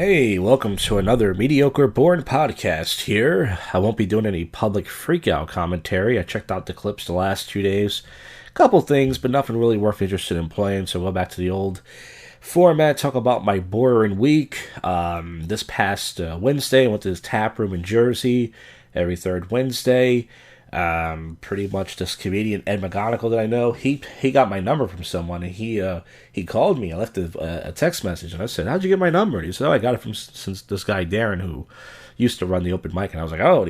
Hey, welcome to another Mediocre Born podcast here. I won't be doing any public freakout commentary. I checked out the clips the last 2 days. Couple things, but nothing really worth interested in playing, so we'll go back to the old format, talk about my boring week. This past Wednesday, I went to this tap room in Jersey every third Wednesday. Pretty much this comedian Ed McGonigal that I know, he got my number from someone, and he called me. I left a text message, and I said, "How'd you get my number?" And he said, "Oh, I got it from since this guy Darren who used to run the open mic." And I was like, "Oh,"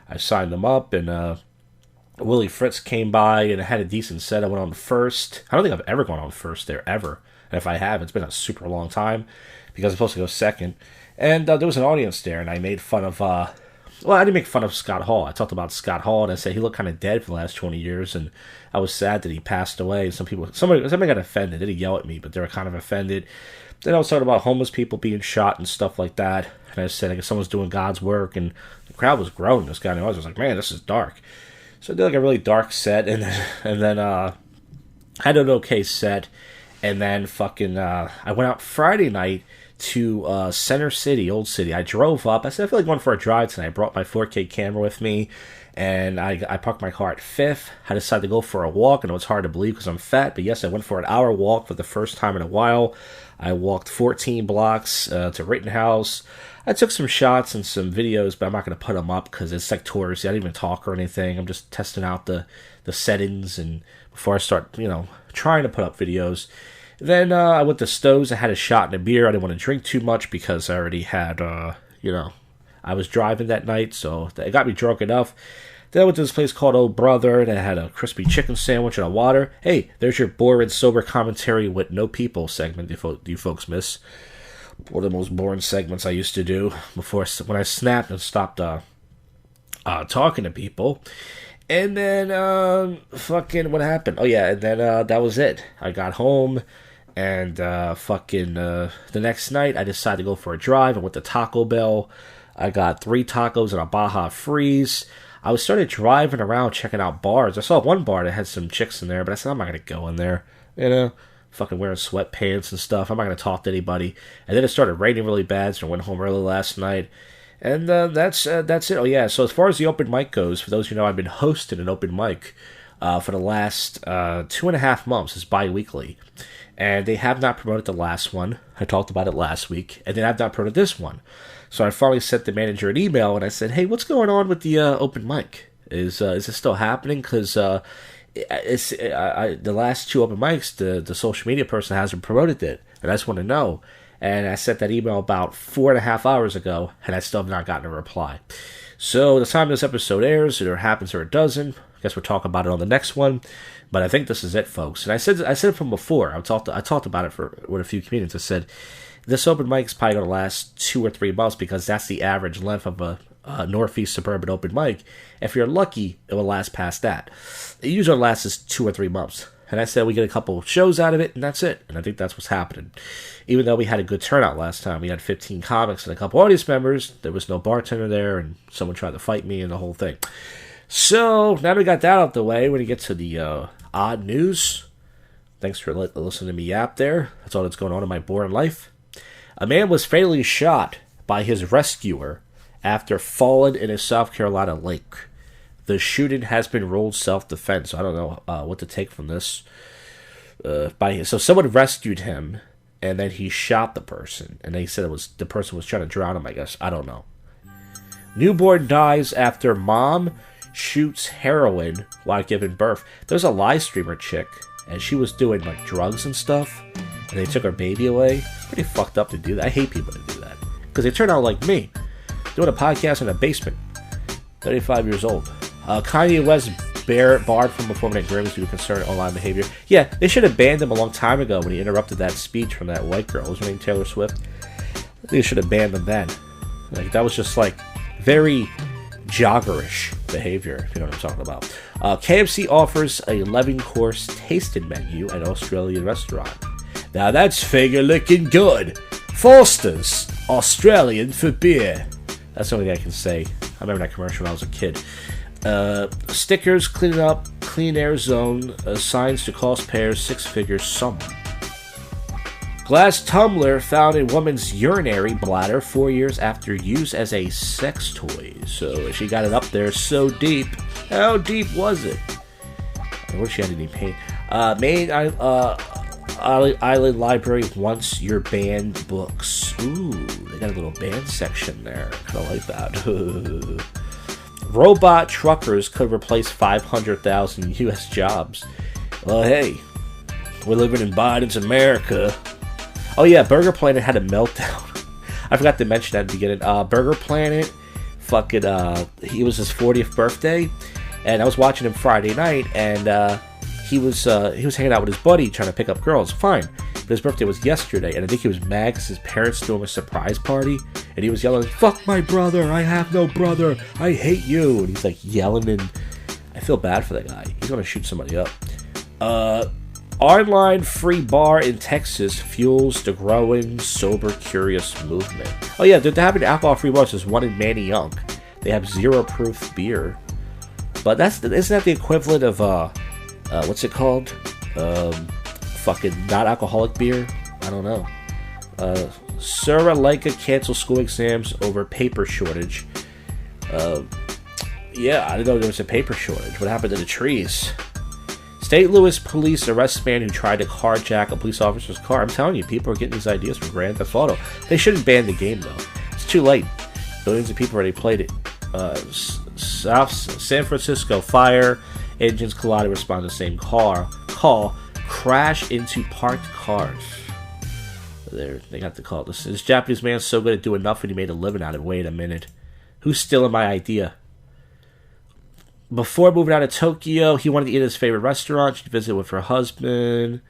I signed him up, and Willie Fritz came by, and I had a decent set. I went on first. I don't think I've ever gone on first there ever, and if I have, it's been a super long time because I'm supposed to go second. And there was an audience there, and I made fun of. Well, I didn't make fun of Scott Hall. I talked about Scott Hall, and I said he looked kind of dead for the last 20 years, and I was sad that he passed away. Somebody got offended. They didn't yell at me, but they were kind of offended. Then I was talking about homeless people being shot and stuff like that, and I said, I guess someone's doing God's work, and the crowd was growing. This guy, and I was like, man, this is dark. So I did like a really dark set, and then had an okay set, and then I went out Friday night to Center City, Old City. I drove up. I said, I feel like going for a drive tonight. I brought my 4K camera with me, and I parked my car at 5th. I decided to go for a walk. I know it's hard to believe because I'm fat, but yes, I went for an hour walk for the first time in a while. I walked 14 blocks to Rittenhouse. I took some shots and some videos, but I'm not going to put them up because it's like touristy. I didn't even talk or anything. I'm just testing out the settings and before I start, trying to put up videos. Then I went to Stowe's. I had a shot and a beer. I didn't want to drink too much because I already had, I was driving that night, so it got me drunk enough. Then I went to this place called Old Brother, and I had a crispy chicken sandwich and a water. Hey, there's your boring sober commentary with no people segment you folks miss. One of the most boring segments I used to do before when I snapped and stopped talking to people. And then, what happened? Oh, yeah, and then that was it. I got home. And the next night, I decided to go for a drive. I went to Taco Bell. I got 3 tacos and a Baja Freeze. I started driving around checking out bars. I saw one bar that had some chicks in there, but I said, I'm not going to go in there. Fucking wearing sweatpants and stuff. I'm not going to talk to anybody. And then it started raining really bad, so I went home early last night. And that's it. Oh, yeah, so as far as the open mic goes, for those of you who know, I've been hosting an open mic for the last 2.5 months. It's bi-weekly. And they have not promoted the last one. I talked about it last week. And they have not promoted this one. So I finally sent the manager an email, and I said, hey, what's going on with the open mic? Is it still happening? Because the last 2 open mics, the social media person hasn't promoted it. And I just want to know. And I sent that email about 4.5 hours ago, and I still have not gotten a reply. So the time this episode airs, it either happens or it doesn't. I guess we'll talk about it on the next one. But I think this is it, folks. And I said it from before. I talked about it with a few comedians. I said, this open mic is probably going to last 2 or 3 months because that's the average length of a Northeast suburban open mic. If you're lucky, it will last past that. It usually lasts 2 or 3 months. And I said we get a couple shows out of it, and that's it. And I think that's what's happening. Even though we had a good turnout last time. We had 15 comics and a couple audience members. There was no bartender there, and someone tried to fight me and the whole thing. So, now we got that out of the way, we're going to get to the odd news. Thanks for listening to me yap there. That's all that's going on in my boring life. A man was fatally shot by his rescuer after falling in a South Carolina lake. The shooting has been ruled self-defense. I don't know what to take from this. So someone rescued him, and then he shot the person. And they said the person was trying to drown him, I guess. I don't know. Newborn dies after mom shoots heroin while giving birth. There's a live streamer chick, and she was doing like drugs and stuff, and they took her baby away. It's pretty fucked up to do that. I hate people that do that. Because they turn out like me, doing a podcast in a basement. 35 years old. Kanye West barred from performing at Grammys due to concern online behavior. Yeah, they should have banned him a long time ago when he interrupted that speech from that white girl. Was her name Taylor Swift? I think they should have banned him then. Like, that was just like very joggerish behavior, if you know what I'm talking about. KFC offers a 11-course tasting menu at Australian restaurant. Now that's finger looking good. Foster's, Australian for beer. That's the only thing I can say. I remember that commercial when I was a kid. Stickers, clean up, clean air zone, signs to cost payers 6 figures sum. Glass tumbler found in woman's urinary bladder 4 years after use as a sex toy. So she got it up there so deep. How deep was it? I wish she had any pain. Main Island Library wants your banned books. Ooh, they got a little band section there. Kind of like that. Robot truckers could replace 500,000 U.S. jobs. Well, hey, we're living in Biden's America. Oh yeah, Burger Planet had a meltdown. I forgot to mention that at the beginning. Burger Planet, he was his 40th birthday, and I was watching him Friday night, and he was hanging out with his buddy trying to pick up girls. Fine, but his birthday was yesterday, and I think he was mad because his parents threw him a surprise party, and he was yelling, "Fuck my brother! I have no brother! I hate you!" And he's like yelling, and I feel bad for that guy. He's gonna shoot somebody up. Online free bar in Texas fuels the growing sober curious movement. Oh yeah, they're having alcohol-free bars. There's one in Manayunk. They have 0 proof beer, but isn't that the equivalent of what's it called? Fucking not alcoholic beer. I don't know. Sri Lanka cancels school exams over paper shortage. Yeah, I didn't know there was a paper shortage. What happened to the trees? St. Louis police arrest man who tried to carjack a police officer's car. I'm telling you, people are getting these ideas from Grand Theft Auto. They shouldn't ban the game, though. It's too late. Billions of people already played it. San Francisco fire engines collided, respond to the same call. Crash into parked cars. There, they got the call. This Japanese man's so good at doing nothing, he made a living out of it. Wait a minute. Who's stealing my idea? Before moving out of Tokyo, he wanted to eat at his favorite restaurant. She visited with her husband.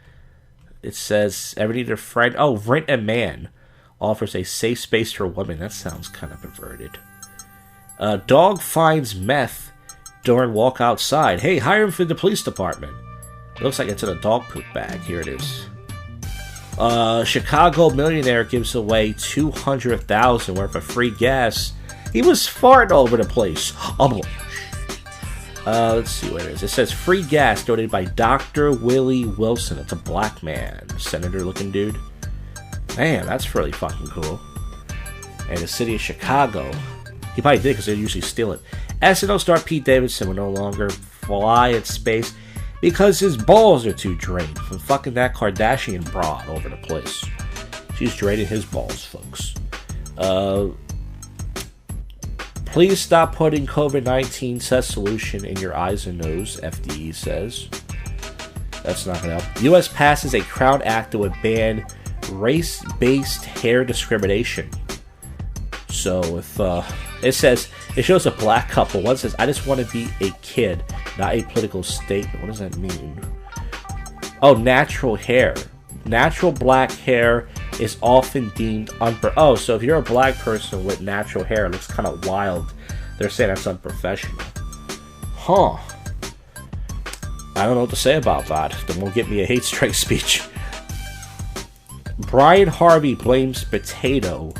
It says, ever need a friend? Oh, Rent a Man offers a safe space for women. That sounds kind of perverted. Dog finds meth during walk outside. Hey, hire him for the police department. It looks like it's in a dog poop bag. Here it is. Chicago millionaire gives away $200,000 worth of free gas. He was farting all over the place. Let's see what it is. It says free gas donated by Dr. Willie Wilson. It's a black man. Senator looking dude. Man, that's really fucking cool. And the city of Chicago. He probably did because they usually steal it. SNL star Pete Davidson will no longer fly at space because his balls are too drained from fucking that Kardashian broad over the place. She's draining his balls, folks. Please stop putting COVID-19 test solution in your eyes and nose, FDE says. That's not going to help. U.S. passes a Crown Act that would ban race-based hair discrimination. So if it shows a black couple. One says, I just want to be a kid, not a political statement. What does that mean? Oh, natural hair. Natural black hair is often deemed so if you're a black person with natural hair, it looks kind of wild. They're saying that's unprofessional. Huh. I don't know what to say about that. They won't get me a hate strike speech. Brian Harvey blames potato.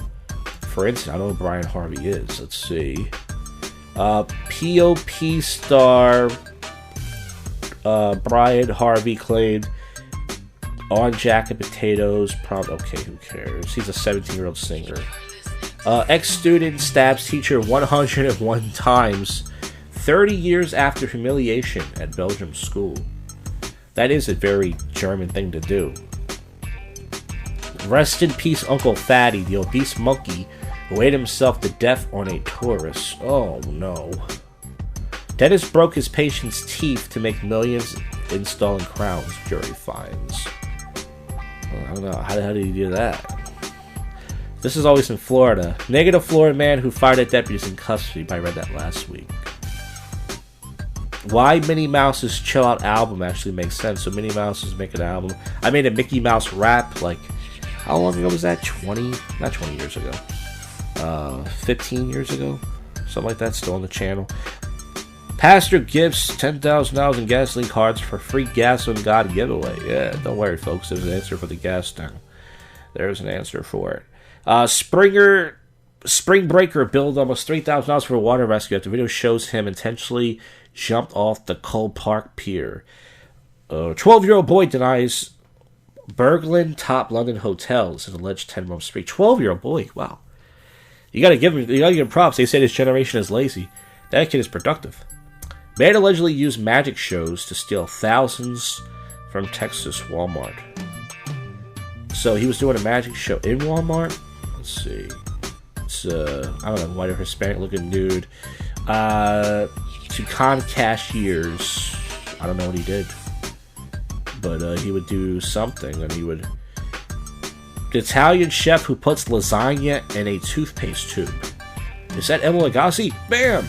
For instance, I don't know who Brian Harvey is. Let's see. POP star Brian Harvey claimed on jacket potatoes. Okay, who cares? He's a 17-year-old singer. Ex-student stabs teacher 101 times 30 years after humiliation at Belgium school. That is a very German thing to do. Rest in peace, Uncle Fatty, the obese monkey who ate himself to death on a tourist. Oh no. Dentist broke his patient's teeth to make millions installing crowns, jury finds. I don't know. How did he do that? This is always in Florida. Negative Florida man who fired at deputies in custody. I read that last week. Why Minnie Mouse's Chill Out album actually makes sense. So Minnie Mouse is making an album. I made a Mickey Mouse rap, like, how long ago was that? Not 20 years ago. 15 years ago? Something like that. Still on the channel. Pastor gives $10,000 in gasoline cards for free gas on God giveaway. Yeah, don't worry, folks. There's an answer for the gas now. There's an answer for it. Spring Breaker billed almost $3,000 for a water rescue after the video shows him intentionally jumped off the Cole Park pier. 12-year-old boy denies burgling top London hotels in alleged 10-month spree. 12-year-old boy, wow. You gotta give him props. They say this generation is lazy. That kid is productive. Man allegedly used magic shows to steal thousands from Texas Walmart. So he was doing a magic show in Walmart. Let's see. It's I don't know, white or Hispanic looking dude. To con cashiers. I don't know what he did. But he would do something, and he would... The Italian chef who puts lasagna in a toothpaste tube. Is that Emma Lagasse? Bam!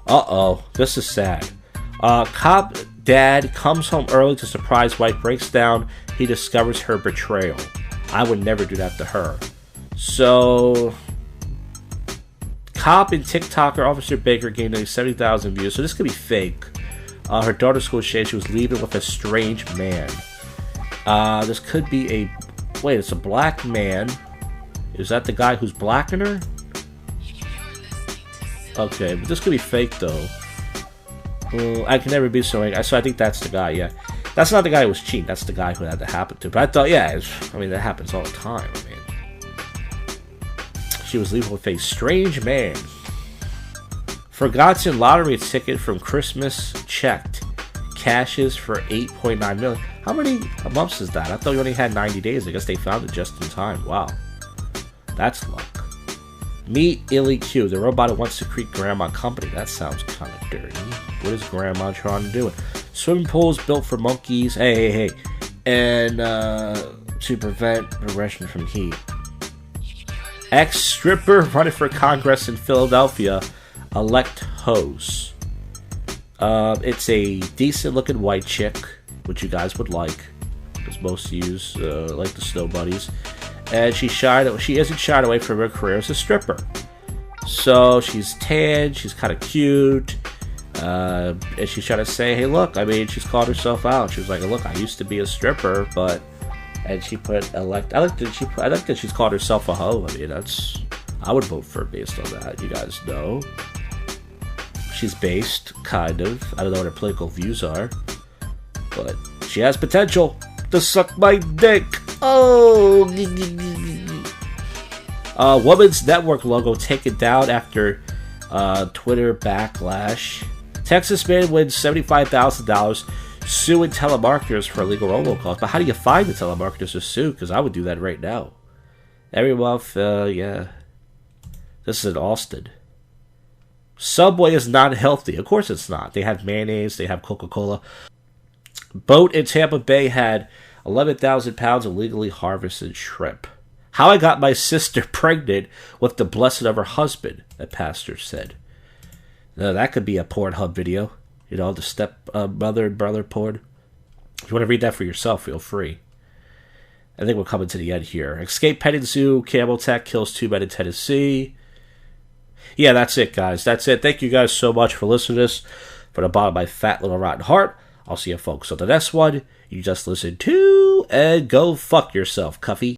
Uh-oh, this is sad. Cop dad comes home early to surprise wife, breaks down. He discovers her betrayal. I would never do that to her. So, cop and TikToker Officer Baker gained nearly 70,000 views. So this could be fake. Her daughter's school said she was leaving with a strange man. This could be a... Wait, it's a black man. Is that the guy who's blacking her? Okay, but this could be fake, though. I can never be so angry. So I think that's the guy, yeah. That's not the guy who was cheating. That's the guy who had to happen to. But I thought, yeah, I mean, that happens all the time. I mean, she was leaving with a strange man. Forgotten lottery ticket from Christmas checked. Cashes for $8.9 million. How many months is that? I thought you only had 90 days. I guess they found it just in time. Wow. That's luck. Meet Illy Q, the robot who wants to create Grandma Company. That sounds kind of dirty. What is Grandma trying to do? Swimming pools built for monkeys. Hey. And to prevent progression from heat. Ex-stripper running for Congress in Philadelphia. Elect host. It's a decent-looking white chick, which you guys would like, because most of you like the snow buddies. And she isn't shied away from her career as a stripper. So she's tan, she's kind of cute, and she's trying to say, hey, look, I mean, she's called herself out. She was like, look, I used to be a stripper, but... And she put elect... I like that she's called herself a hoe. I mean, that's... I would vote for her based on that, you guys know. She's based, kind of. I don't know what her political views are. But she has potential to suck my dick. Oh! Women's Network logo taken down after Twitter backlash. Texas man wins $75,000 suing telemarketers for illegal robocalls. But how do you find the telemarketers to sue? Because I would do that right now. Every month, yeah. This is in Austin. Subway is not healthy. Of course it's not. They have mayonnaise. They have Coca-Cola. Boat in Tampa Bay had 11,000 pounds of illegally harvested shrimp. How I got my sister pregnant with the blessing of her husband, a pastor said. Now, that could be a Pornhub video. You know, the step-mother and brother porn. If you want to read that for yourself, feel free. I think we're coming to the end here. Escape petting zoo. Camel Tech kills 2 men in Tennessee. Yeah, that's it, guys. That's it. Thank you guys so much for listening to this. From the bottom of my fat little rotten heart, I'll see you folks on the next one. You just listen to, and go fuck yourself, Cuffy.